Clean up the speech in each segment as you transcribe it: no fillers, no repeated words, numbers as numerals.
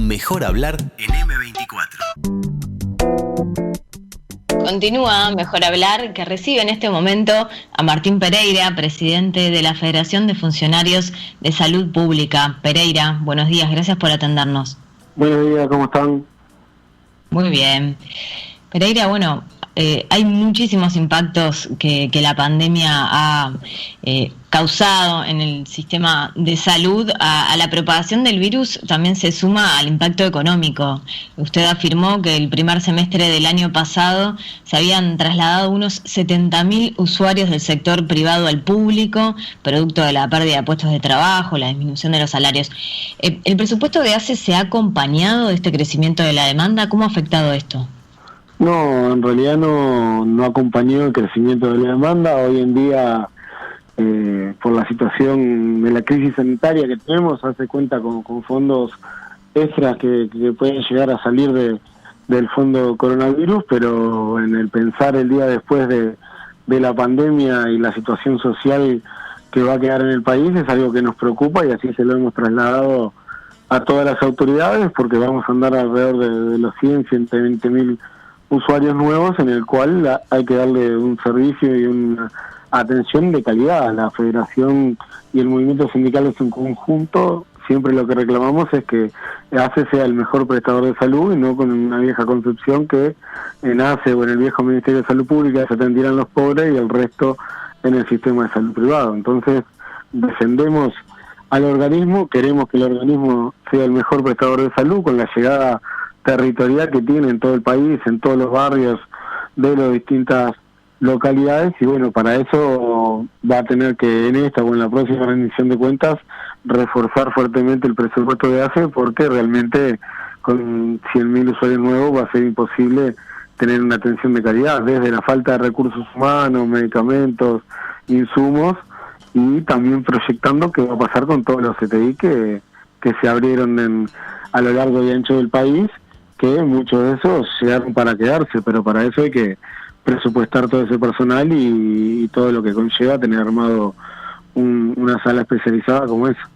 Mejor Hablar en M24. Continúa Mejor Hablar, que recibe en este momento a Martín Pereira, presidente de la Federación de Funcionarios de Salud Pública. Pereira, buenos días, gracias por atendernos. Buenos días, ¿cómo están? Muy bien. Pereira, bueno, hay muchísimos impactos que la pandemia ha causado en el sistema de salud. A la propagación del virus también se suma al impacto económico. Usted afirmó que el primer semestre del año pasado se habían trasladado unos 70.000 usuarios del sector privado al público, producto de la pérdida de puestos de trabajo, la disminución de los salarios. ¿El presupuesto de ACE se ha acompañado de este crecimiento de la demanda? ¿Cómo ha afectado esto? No, en realidad no acompañó el crecimiento de la demanda. Hoy en día, por la situación de la crisis sanitaria que tenemos, hace cuenta con fondos extras que pueden llegar a salir del fondo coronavirus, pero en el pensar el día después de la pandemia y la situación social que va a quedar en el país, es algo que nos preocupa y así se lo hemos trasladado a todas las autoridades, porque vamos a andar alrededor de los 120.000 usuarios nuevos, en el cual hay que darle un servicio y una atención de calidad. La Federación y el movimiento sindical en conjunto, siempre lo que reclamamos es que ACE sea el mejor prestador de salud y no con una vieja concepción que en ACE o en el viejo Ministerio de Salud Pública se atendieran los pobres y el resto en el sistema de salud privado. Entonces, defendemos al organismo, queremos que el organismo sea el mejor prestador de salud con la llegada territorial que tiene en todo el país, en todos los barrios de las distintas localidades, y bueno, para eso va a tener que en esta o en la próxima rendición de cuentas reforzar fuertemente el presupuesto de ACE, porque realmente con 100.000 usuarios nuevos va a ser imposible tener una atención de calidad, desde la falta de recursos humanos, medicamentos, insumos, y también proyectando qué va a pasar con todos los CTI que se abrieron a lo largo y ancho del país, que muchos de esos llegaron para quedarse, pero para eso hay que presupuestar todo ese personal y todo lo que conlleva tener armado una sala especializada como esa.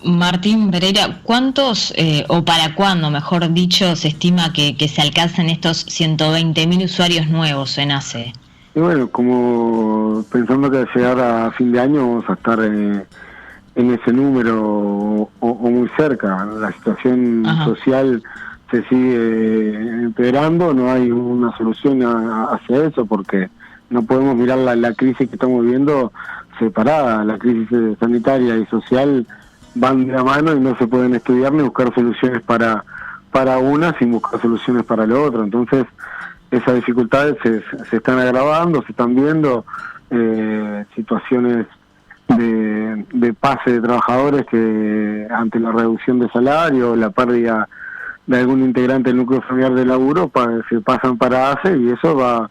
Martín Pereira, ¿cuántos o para cuándo, mejor dicho, se estima que se alcancen estos 120.000 usuarios nuevos en ACE? Y bueno, como pensando que al llegar a fin de año vamos a estar en ese número o muy cerca. La situación social se sigue empeorando, no hay una solución hacia eso, porque no podemos mirar la crisis que estamos viviendo separada. La crisis sanitaria y social van de la mano y no se pueden estudiar ni buscar soluciones para una sin buscar soluciones para lo otro. Entonces esas dificultades se están agravando, se están viendo situaciones de pase de trabajadores que ante la reducción de salario, la pérdida de algún integrante del núcleo familiar de laburo, se pasan para ACE, y eso va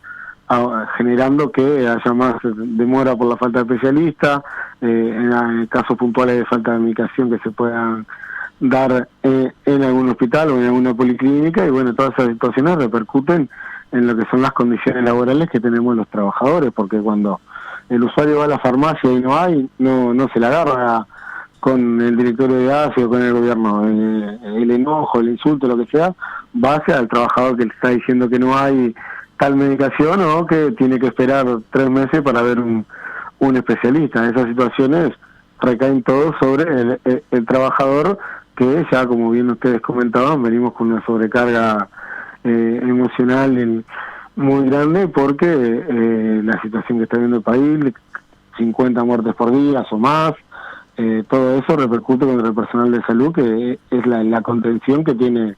generando que haya más demora por la falta de especialistas, en casos puntuales de falta de medicación que se puedan dar en algún hospital o en alguna policlínica, y bueno, todas esas situaciones repercuten en lo que son las condiciones laborales que tenemos los trabajadores, porque cuando el usuario va a la farmacia y no se la agarra con el directorio de ACE o con el gobierno. El enojo, el insulto, lo que sea, va hacia el trabajador que le está diciendo que no hay tal medicación o que tiene que esperar 3 meses para ver un especialista. Esas situaciones recaen todo sobre el trabajador, que ya, como bien ustedes comentaban, venimos con una sobrecarga emocional muy grande, porque la situación que está viendo el país, 50 muertes por día o más, todo eso repercute contra el personal de salud, que es la contención que tiene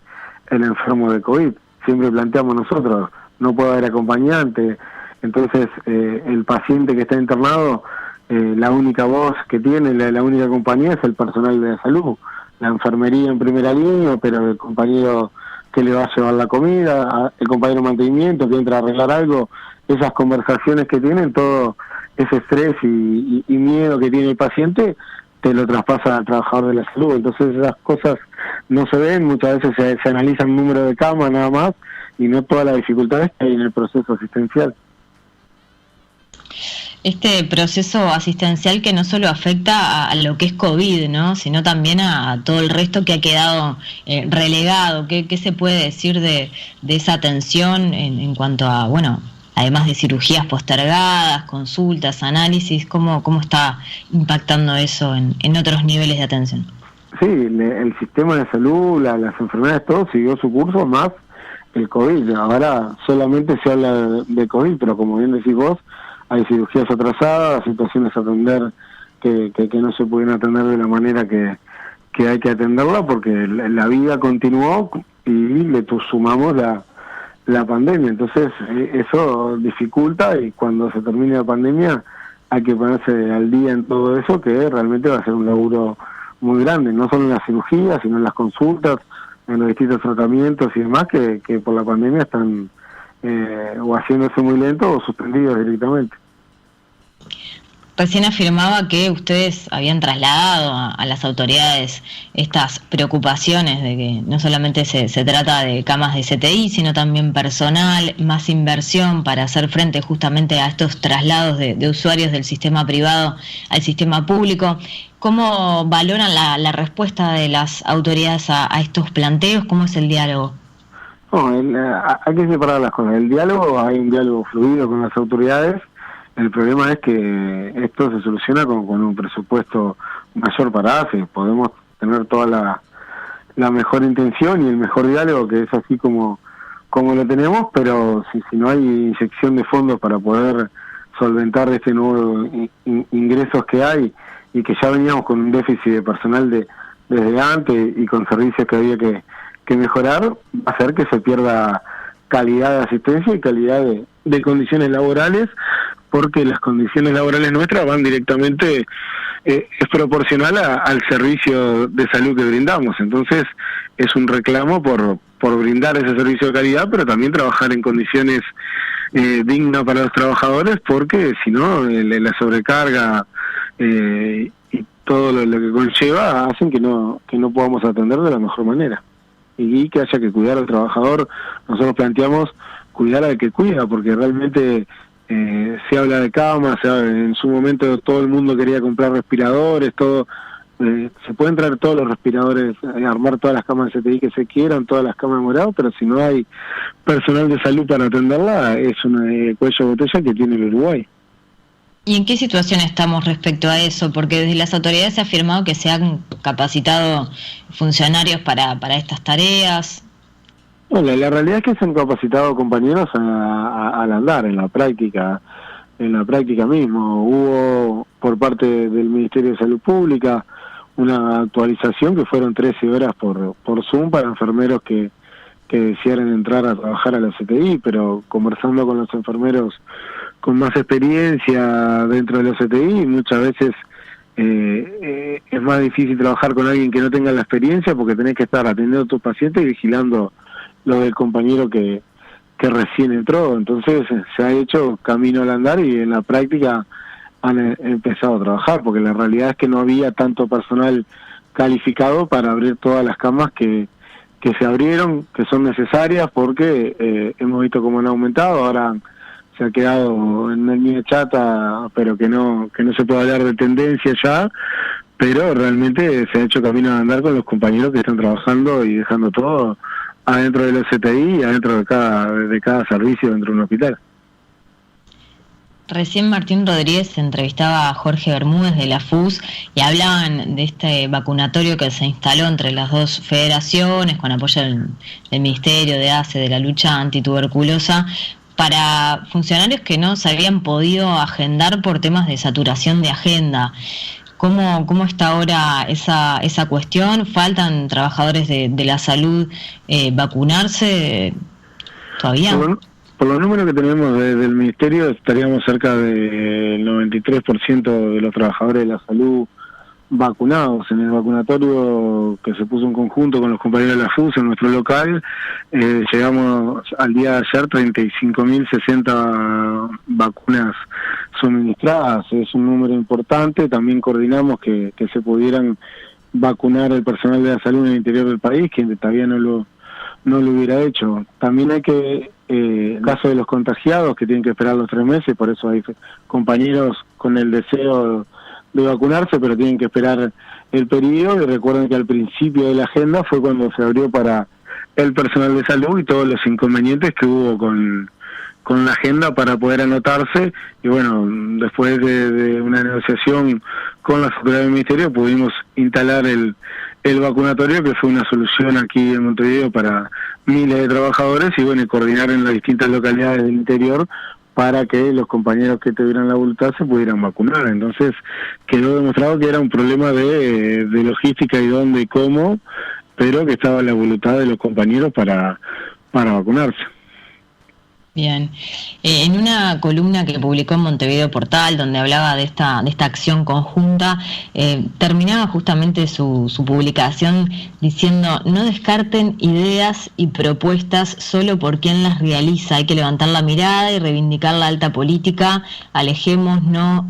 el enfermo de COVID. Siempre planteamos nosotros, no puede haber acompañante, entonces el paciente que está internado, la única voz que tiene, la única compañía es el personal de salud, la enfermería en primera línea, pero el compañero que le va a llevar la comida, el compañero de mantenimiento que entra a arreglar algo, esas conversaciones que tienen, todo ese estrés y miedo que tiene el paciente, te lo traspasa al trabajador de la salud. Entonces esas cosas no se ven, muchas veces se analiza el número de camas nada más, y no todas las dificultades que hay en el proceso asistencial. este proceso asistencial que no solo afecta a lo que es COVID, ¿no? Sino también a todo el resto que ha quedado relegado. ¿Qué se puede decir de esa atención en cuanto a, bueno, además de cirugías postergadas, consultas, análisis? ¿Cómo está impactando eso en otros niveles de atención? Sí, el sistema de salud, las enfermedades, todo siguió su curso, más el COVID. Ahora solamente se habla de COVID, pero como bien decís vos, hay cirugías atrasadas, situaciones a atender que no se pueden atender de la manera que hay que atenderla, porque la vida continuó y le sumamos la pandemia. Entonces eso dificulta, y cuando se termine la pandemia hay que ponerse al día en todo eso, que realmente va a ser un laburo muy grande, no solo en las cirugías, sino en las consultas, en los distintos tratamientos y demás, que por la pandemia están o haciéndose muy lentos o suspendidos directamente. Recién afirmaba que ustedes habían trasladado a las autoridades estas preocupaciones de que no solamente se trata de camas de CTI, sino también personal, más inversión para hacer frente justamente a estos traslados de usuarios del sistema privado al sistema público. ¿Cómo valoran la respuesta de las autoridades a estos planteos? ¿Cómo es el diálogo? No, hay que separar las cosas. El diálogo, hay un diálogo fluido con las autoridades. El problema es que esto se soluciona con un presupuesto mayor para AFE. Podemos tener toda la mejor intención y el mejor diálogo, que es así como lo tenemos, pero si no hay inyección de fondos para poder solventar este nuevo ingresos que hay, y que ya veníamos con un déficit de personal desde antes y con servicios que había que mejorar, va a hacer que se pierda calidad de asistencia y calidad de condiciones laborales, porque las condiciones laborales nuestras van directamente, es proporcional al servicio de salud que brindamos. Entonces es un reclamo por brindar ese servicio de calidad, pero también trabajar en condiciones dignas para los trabajadores, porque si no, la sobrecarga y todo lo que conlleva hacen que no podamos atender de la mejor manera, y que haya que cuidar al trabajador. Nosotros planteamos cuidar al que cuida, porque realmente se habla de camas, en su momento todo el mundo quería comprar respiradores, todo, se pueden traer todos los respiradores, armar todas las camas de CTI que se quieran, todas las camas de morado, pero si no hay personal de salud para atenderla, es una cuello de botella que tiene el Uruguay. ¿Y en qué situación estamos respecto a eso? Porque desde las autoridades se ha afirmado que se han capacitado funcionarios para estas tareas. Bueno, la realidad es que se han capacitado compañeros al andar, en la práctica mismo. Hubo por parte del Ministerio de Salud Pública una actualización que fueron 13 horas por Zoom para enfermeros que desearan entrar a trabajar a la CTI, pero conversando con los enfermeros con más experiencia dentro de los CTI, muchas veces es más difícil trabajar con alguien que no tenga la experiencia, porque tenés que estar atendiendo a tus pacientes y vigilando lo del compañero que recién entró. Entonces se ha hecho camino al andar, y en la práctica han empezado a trabajar, porque la realidad es que no había tanto personal calificado para abrir todas las camas que se abrieron, que son necesarias, porque hemos visto cómo han aumentado. Ahora se ha quedado en una línea chata, pero que no se puede hablar de tendencia ya, pero realmente se ha hecho camino a andar con los compañeros que están trabajando y dejando todo adentro de los CTI y adentro de cada servicio dentro de un hospital. Recién Martín Rodríguez entrevistaba a Jorge Bermúdez de la FUS y hablaban de este vacunatorio que se instaló entre las dos federaciones con apoyo del Ministerio de ACE, de la lucha antituberculosa, para funcionarios que no se habían podido agendar por temas de saturación de agenda. ¿Cómo está ahora esa cuestión? ¿Faltan trabajadores de la salud vacunarse todavía? Por los números que tenemos del Ministerio, estaríamos cerca del 93% de los trabajadores de la salud vacunados. En el vacunatorio que se puso en conjunto con los compañeros de la FUS en nuestro local, llegamos al día de ayer 35.060 vacunas suministradas. Es un número importante. También coordinamos que se pudieran vacunar el personal de la salud en el interior del país, que todavía no lo hubiera hecho. También hay que el caso de los contagiados que tienen que esperar los 3 meses, por eso hay compañeros con el deseo de vacunarse, pero tienen que esperar el periodo. Y recuerden que al principio de la agenda fue cuando se abrió para el personal de salud y todos los inconvenientes que hubo con la agenda para poder anotarse. Y bueno, después de una negociación con las autoridades del ministerio pudimos instalar el vacunatorio, que fue una solución aquí en Montevideo para miles de trabajadores, y bueno, y coordinar en las distintas localidades del interior para que los compañeros que tuvieran la voluntad se pudieran vacunar. Entonces quedó demostrado que era un problema de logística y dónde y cómo, pero que estaba la voluntad de los compañeros para vacunarse. Bien. En una columna que publicó en Montevideo Portal, donde hablaba de esta acción conjunta, terminaba justamente su publicación diciendo: no descarten ideas y propuestas solo por quien las realiza, hay que levantar la mirada y reivindicar la alta política, alejémonos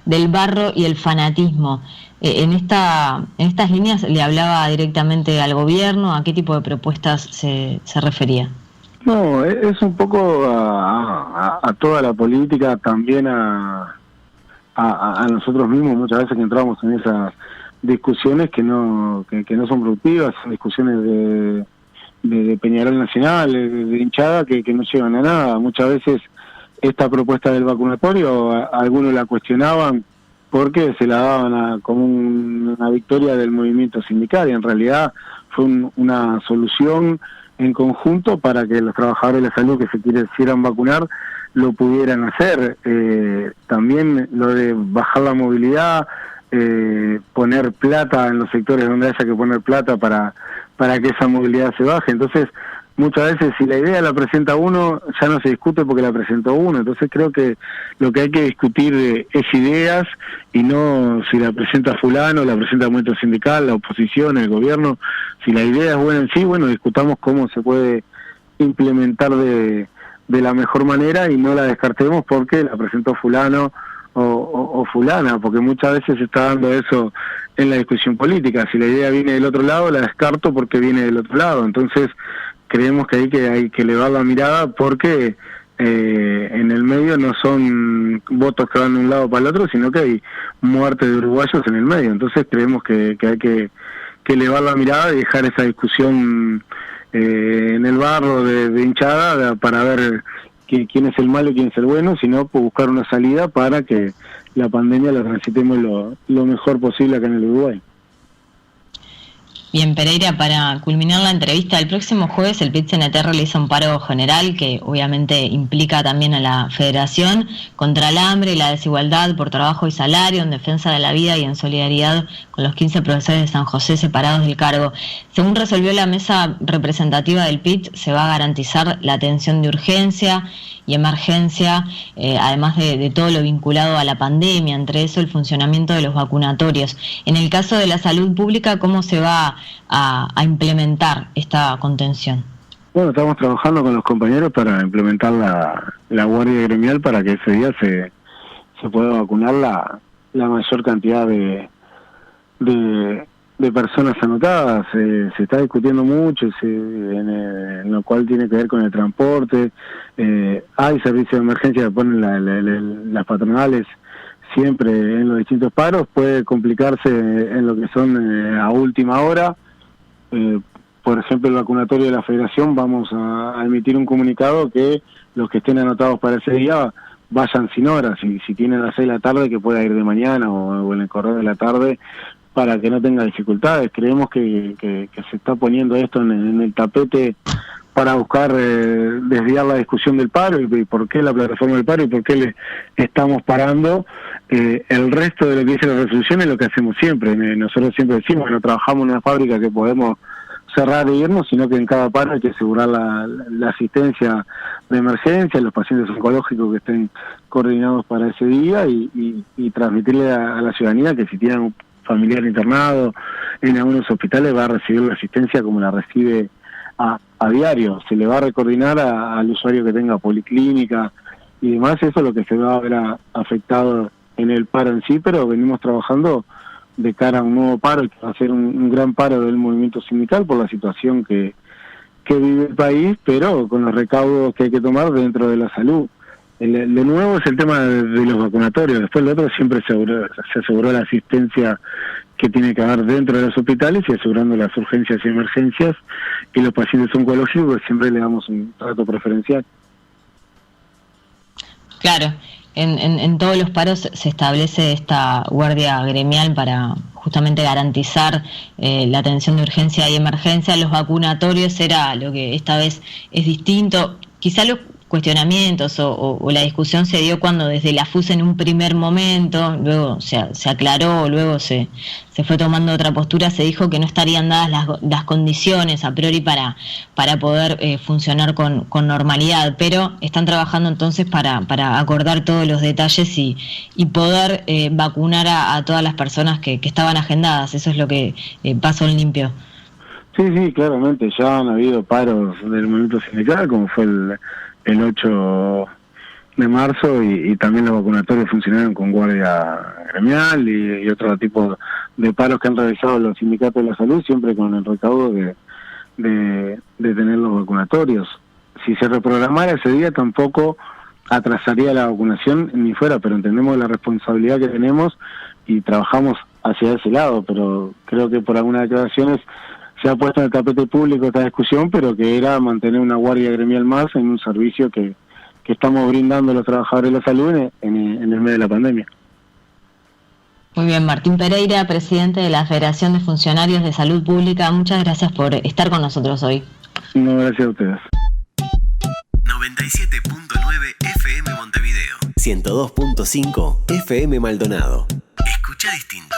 del barro y el fanatismo. En estas líneas le hablaba directamente al gobierno. ¿A qué tipo de propuestas se refería? No, es un poco a toda la política, también a nosotros mismos, muchas veces que entramos en esas discusiones que no son productivas, son discusiones de Peñarol Nacional, de hinchada, que no llevan a nada. Muchas veces esta propuesta del vacunatorio, algunos la cuestionaban porque se la daban como una victoria del movimiento sindical, y en realidad fue una solución en conjunto para que los trabajadores de la salud que se quisieran vacunar lo pudieran hacer. También lo de bajar la movilidad, poner plata en los sectores donde haya que poner plata para que esa movilidad se baje. Entonces, muchas veces si la idea la presenta uno, ya no se discute porque la presentó uno. Entonces creo que lo que hay que discutir es ideas, y no si la presenta fulano, la presenta el movimiento sindical, la oposición, el gobierno. Si la idea es buena en sí, bueno, discutamos cómo se puede implementar de la mejor manera, y no la descartemos porque la presentó fulano o fulana, porque muchas veces se está dando eso en la discusión política. Si la idea viene del otro lado, la descarto porque viene del otro lado. Entonces creemos que hay que elevar la mirada, porque en el medio no son votos que van de un lado para el otro, sino que hay muerte de uruguayos en el medio. Entonces creemos que hay que elevar la mirada y dejar esa discusión en el barro de hinchada para ver quién es el malo y quién es el bueno, sino buscar una salida para que la pandemia la transitemos lo mejor posible acá en el Uruguay. Bien, Pereira, para culminar la entrevista, el próximo jueves el PIT-CNT realiza un paro general que obviamente implica también a la Federación contra el hambre y la desigualdad por trabajo y salario, en defensa de la vida y en solidaridad con los 15 profesores de San José separados del cargo. Según resolvió la mesa representativa del PIT, se va a garantizar la atención de urgencia y emergencia, además de todo lo vinculado a la pandemia, entre eso el funcionamiento de los vacunatorios. En el caso de la salud pública, ¿cómo se va a implementar esta contención? Bueno, estamos trabajando con los compañeros para implementar la guardia gremial para que ese día se pueda vacunar la mayor cantidad de personas anotadas. Se está discutiendo mucho en lo cual tiene que ver con el transporte. Hay servicios de emergencia que ponen las patronales siempre en los distintos paros. Puede complicarse en lo que son a última hora. Por ejemplo, el vacunatorio de la Federación, vamos a emitir un comunicado que los que estén anotados para ese día vayan sin horas, y si tienen a las 6 de la tarde que pueda ir de mañana o en el correo de la tarde, para que no tenga dificultades. Creemos que se está poniendo esto en el tapete para buscar desviar la discusión del paro y por qué la plataforma del paro y por qué le estamos parando. El resto de lo que dice la resolución es lo que hacemos siempre. Nosotros siempre decimos que no trabajamos en una fábrica que podemos cerrar e irnos, sino que en cada paro hay que asegurar la asistencia de emergencia, los pacientes oncológicos que estén coordinados para ese día, y transmitirle a la ciudadanía que si tienen un familiar internado en algunos hospitales va a recibir la asistencia como la recibe a diario. Se le va a recoordinar al usuario que tenga policlínica y demás. Eso es lo que se va a ver afectado en el paro en sí, pero venimos trabajando de cara a un nuevo paro, que va a ser un gran paro del movimiento sindical por la situación que que vive el país, pero con los recaudos que hay que tomar dentro de la salud. Lo nuevo es el tema de los vacunatorios. Después lo otro siempre se aseguró la asistencia que tiene que haber dentro de los hospitales y asegurando las urgencias y emergencias, y los pacientes oncológicos siempre le damos un trato preferencial. Claro, en todos los paros se establece esta guardia gremial para justamente garantizar la atención de urgencia y emergencia. Los vacunatorios era lo que esta vez es distinto. Quizá los cuestionamientos o la discusión se dio cuando desde la FUS en un primer momento, luego se aclaró, luego se fue tomando otra postura, se dijo que no estarían dadas las condiciones a priori para poder funcionar con normalidad, pero están trabajando entonces para acordar todos los detalles y poder vacunar a todas las personas que estaban agendadas. Eso es lo que pasó en limpio. Sí, claramente, ya han habido paros del movimiento sindical, como fue el 8 de marzo, y también los vacunatorios funcionaron con guardia gremial y otro tipo de paros que han realizado los sindicatos de la salud, siempre con el recaudo de tener los vacunatorios. Si se reprogramara ese día tampoco atrasaría la vacunación ni fuera, pero entendemos la responsabilidad que tenemos y trabajamos hacia ese lado, pero creo que por algunas declaraciones se ha puesto en el tapete público esta discusión, pero que era mantener una guardia gremial más en un servicio que estamos brindando a los trabajadores de la salud en el medio de la pandemia. Muy bien, Martín Pereira, presidente de la Federación de Funcionarios de Salud Pública, muchas gracias por estar con nosotros hoy. No, gracias a ustedes. 97.9 FM Montevideo. 102.5 FM Maldonado. Escucha distinto.